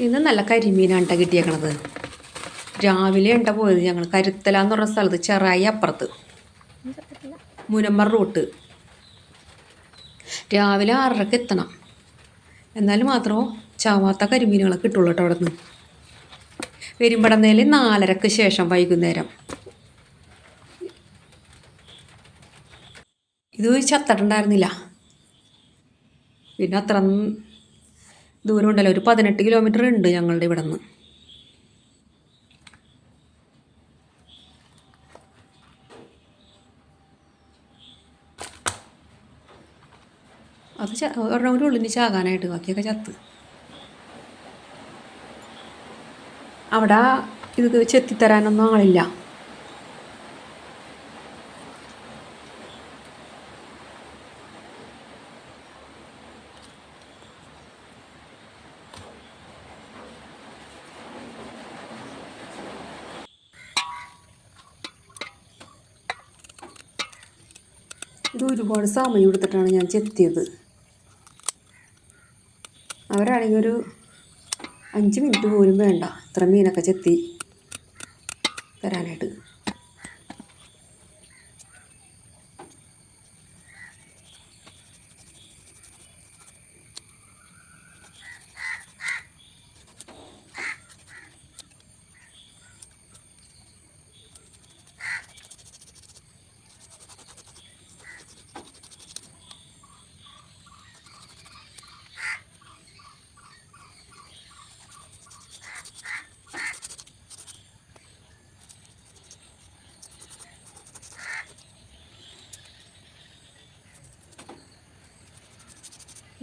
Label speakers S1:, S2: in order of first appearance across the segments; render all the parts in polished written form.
S1: ഇന്ന് നല്ല കരിമീനാണ് ട്ടോ കിട്ടിയേക്കണത്. രാവിലെ ഉണ്ട പോയത് ഞങ്ങൾ കരുത്തല എന്ന് പറഞ്ഞ സ്ഥലത്ത്, ചെറായി അപ്പുറത്ത്, മുനമ്പർ റൂട്ട്. രാവിലെ 6:30 എത്തണം. എന്നാലും മാത്രമോ ചാവാത്ത കരിമീനുകളെ കിട്ടുള്ളൂ കേട്ടോ അവിടെ നിന്ന്. വരുമ്പടന്നേൽ 4:30 ശേഷം വൈകുന്നേരം. ഇത് ചത്തിട്ടുണ്ടായിരുന്നില്ല. പിന്നെ അത്ര ദൂരം ഉണ്ടല്ലോ, ഒരു 18 കിലോമീറ്റർ ഉണ്ട് ഞങ്ങളുടെ ഇവിടെ നിന്ന്. അത് ഒരെണ്ണം കൂടി ഉള്ളിന് ചാകാനായിട്ട്, ബാക്കിയൊക്കെ ചത്ത്. അവിടെ ഇത് ചെത്തിത്തരാനൊന്നും ആളില്ല. ഇത് ഒരുപാട് സമയം എടുത്തിട്ടാണ് ഞാൻ ചെത്തിയത്. അവരാണെങ്കിൽ ഒരു 5 മിനിറ്റ് പോലും വേണ്ട ഇത്ര മീനൊക്കെ ചെത്തി തരാനായിട്ട്.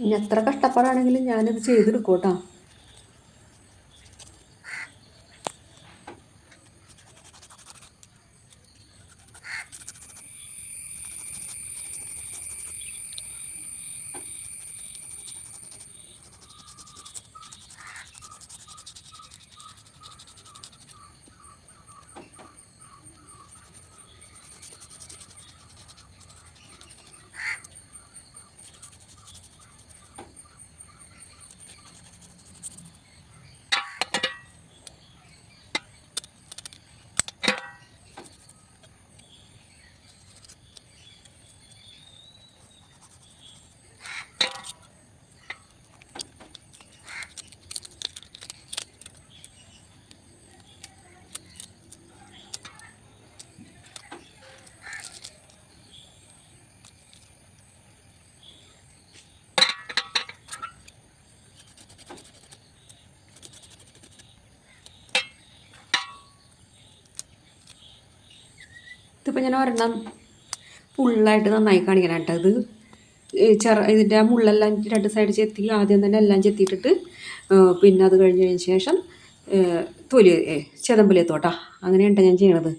S1: ഇനി എത്ര കഷ്ടപ്പാടാണെങ്കിലും ഞാനിത് ചെയ്തെടുക്കും കേട്ടോ. ഇതിപ്പോൾ ഞാൻ ഒരെണ്ണം ഫുള്ളായിട്ട് നന്നായി കാണിക്കണം കേട്ടോ. ഇത് ഇതിൻ്റെ ആ മുള്ളെല്ലാം 2 സൈഡ് ചെത്തി ആദ്യം തന്നെ എല്ലാം ചെത്തിയിട്ടിട്ട്, പിന്നെ അത് കഴിഞ്ഞതിന് ശേഷം തൊലി ചെതമ്പലെത്തോട്ടാ. അങ്ങനെയാണ് ഞാൻ ചെയ്യണത്.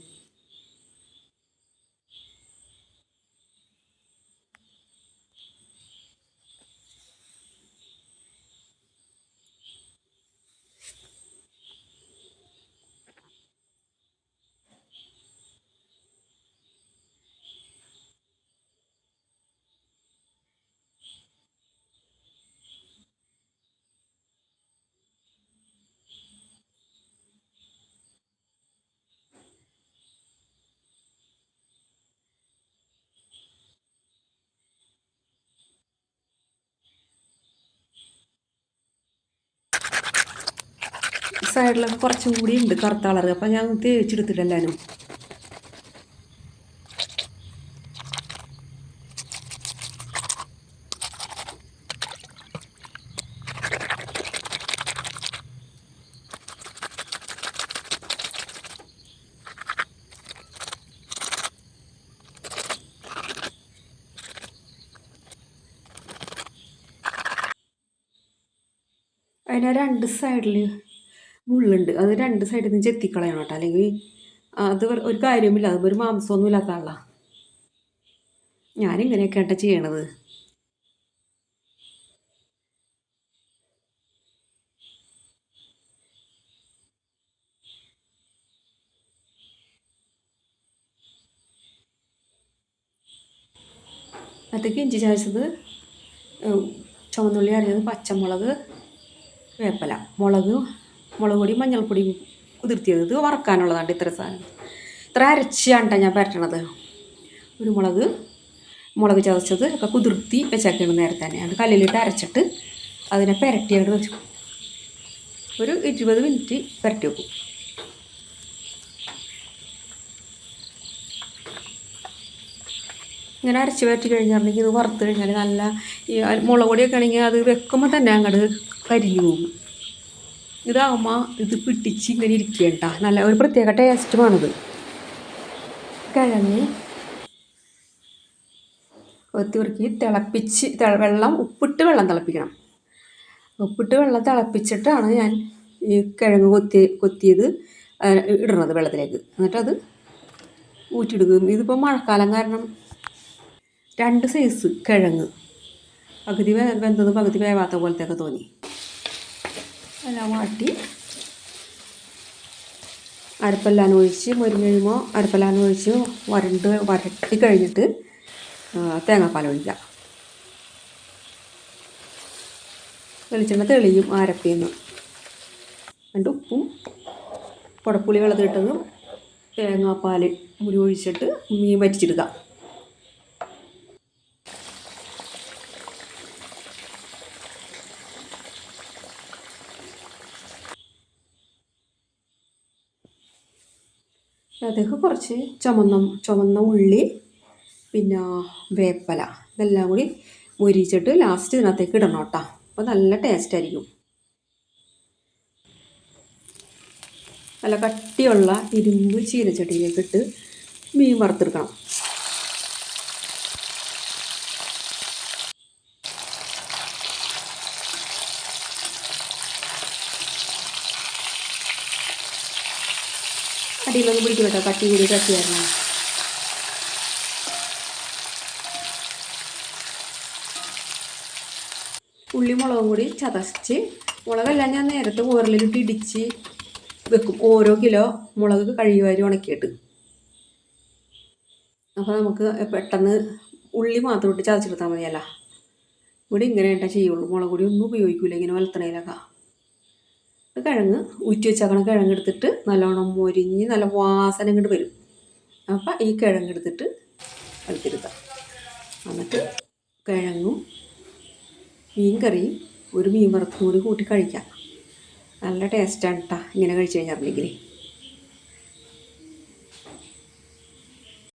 S1: സൈഡിലൊക്കെ കുറച്ചും കൂടി ഉണ്ട് കറുത്ത കളറ്. അപ്പം ഞാൻ തേച്ചെടുത്തിട്ടെല്ലാനും. അതിന് 2 സൈഡിൽ മുള്ളുണ്ട്. അത് 2 സൈഡിൽ നിന്ന് ചെത്തിക്കളയണം കേട്ടോ, അല്ലെങ്കിൽ അത് ഒരു കാര്യമില്ല. അത് ഒരു മാംസമൊന്നും ഇല്ലാത്ത ആളാണ്. ഞാനിങ്ങനെയൊക്കെ ആട്ടോ ചെയ്യണത്. അതിലേക്ക് ഇഞ്ചി ചതച്ചത്, ചുവന്നുള്ളി അരിഞ്ഞത്, പച്ചമുളക്, വേപ്പില, മുളക് പൊടി, മഞ്ഞൾപ്പൊടി കുതിർത്തിയത്. ഇത് വറക്കാനുള്ളതാണ് ഇത്ര സാധനം. ഇത്ര അരച്ചാണ് ഞാൻ പരട്ടണത്. മുളക് ചതച്ചത് ഒക്കെ കുതിർത്തി വെച്ചേക്കണം നേരത്തെ തന്നെ. അത് കല്ലിലിട്ട് അരച്ചിട്ട് അതിനെ പുരട്ടിയായിട്ട് വെച്ചു. ഒരു 20 മിനിറ്റ് പുരട്ടി വെക്കും. ഇങ്ങനെ അരച്ച് പരട്ടി കഴിഞ്ഞിട്ടുണ്ടെങ്കിൽ ഇത് വറുത്ത് കഴിഞ്ഞാൽ നല്ല ഈ മുളക് പൊടിയൊക്കെ ആണെങ്കിൽ അത് വെക്കുമ്പോൾ തന്നെ അങ്ങോട്ട് കരിഞ്ഞു പോകും. ഇതാകുമ്പോൾ ഇത് പിടിച്ച് ഇങ്ങനെ ഇരിക്കേണ്ട നല്ല ഒരു പ്രത്യേക ടേസ്റ്റുമാണിത്. കിഴങ്ങ് കൊത്തി തിളപ്പിച്ച് ഉപ്പിട്ട് വെള്ളം തിളപ്പിക്കണം. ഉപ്പിട്ട് വെള്ളം തിളപ്പിച്ചിട്ടാണ് ഞാൻ ഈ കിഴങ്ങ് കൊത്തിയത് ഇടണത് വെള്ളത്തിലേക്ക്. എന്നിട്ടത് ഊറ്റിയെടുക്കും. ഇതിപ്പോൾ മഴക്കാലം കാരണം 2 സൈസ് കിഴങ്ങ്, പകുതി വെന്തത് പകുതി വേവാത്ത പോലത്തെയൊക്കെ തോന്നി. എല്ലാം വാട്ടി അരപ്പെല്ലാം ഒഴിച്ച് മൊരിഞ്ഞ് കഴിയുമ്പോൾ അരപ്പെല്ലാം ഒഴിച്ച് വരട്ടി കഴിഞ്ഞിട്ട് തേങ്ങാപ്പാൽ ഒഴിക്കുക. വെളിച്ചെണ്ണ തെളിയും അരപ്പിന്ന്. എന്നിട്ട് ഉപ്പും കുടപ്പുളി വെള്ളത്തിലിട്ടതും തേങ്ങാപ്പാൽ മുരി ഒഴിച്ചിട്ട് മീൻ വറ്റിച്ചെടുക്കുക. അതിലേക്ക് കുറച്ച് ചുവന്ന ഉള്ളി, പിന്നെ വേപ്പില, ഇതെല്ലാം കൂടി മൊരിച്ചിട്ട് ലാസ്റ്റ് ഇതിനകത്തേക്ക് ഇടണം കേട്ടോ. അപ്പോൾ നല്ല ടേസ്റ്റ് ആയിരിക്കും. നല്ല കട്ടിയുള്ള ഇരുമ്പ് ചീനച്ചട്ടിയിലേക്ക് ഇട്ട് മീൻ വറുത്തെടുക്കണം. അടിയിലൊന്നും പിടിക്കും കേട്ടോ, കട്ടി കൂടി കട്ടിയായിരുന്നു. ഉള്ളി മുളകും കൂടി ചതച്ച്, മുളകെല്ലാം ഞാൻ നേരത്തെ ഉരലിലിട്ട് ഇടിച്ച് വെക്കും. ഓരോ കിലോ മുളക് കഴുകി ഉണക്കിയിട്ട്. അപ്പോൾ നമുക്ക് പെട്ടെന്ന് ഉള്ളി മാത്രം ഇട്ട് ചതച്ചെടുത്താൽ മതിയല്ല. ഇവിടെ ഇങ്ങനെയായിട്ടാ ചെയ്യുള്ളൂ. മുളക് പൊടി ഒന്നും ഉപയോഗിക്കില്ല ഇങ്ങനെ വലത്തണയിലൊക്കെ. കിഴങ്ങ് ഊറ്റി വെച്ചാക്കണ കിഴങ്ങ് എടുത്തിട്ട് നല്ലോണം മൊരിഞ്ഞ് നല്ല വാസന ഇങ്ങോട്ട് വരും. അപ്പം ഈ കിഴങ്ങ് എടുത്തിട്ട് വലത്തിരുത്താം. എന്നിട്ട് കിഴങ്ങും മീൻ കറിയും ഒരു മീൻ വറുത്തും കൂടി കൂട്ടി കഴിക്കാം. നല്ല ടേസ്റ്റാണ് കേട്ടോ ഇങ്ങനെ കഴിച്ച് കഴിഞ്ഞിട്ടുണ്ടെങ്കിൽ.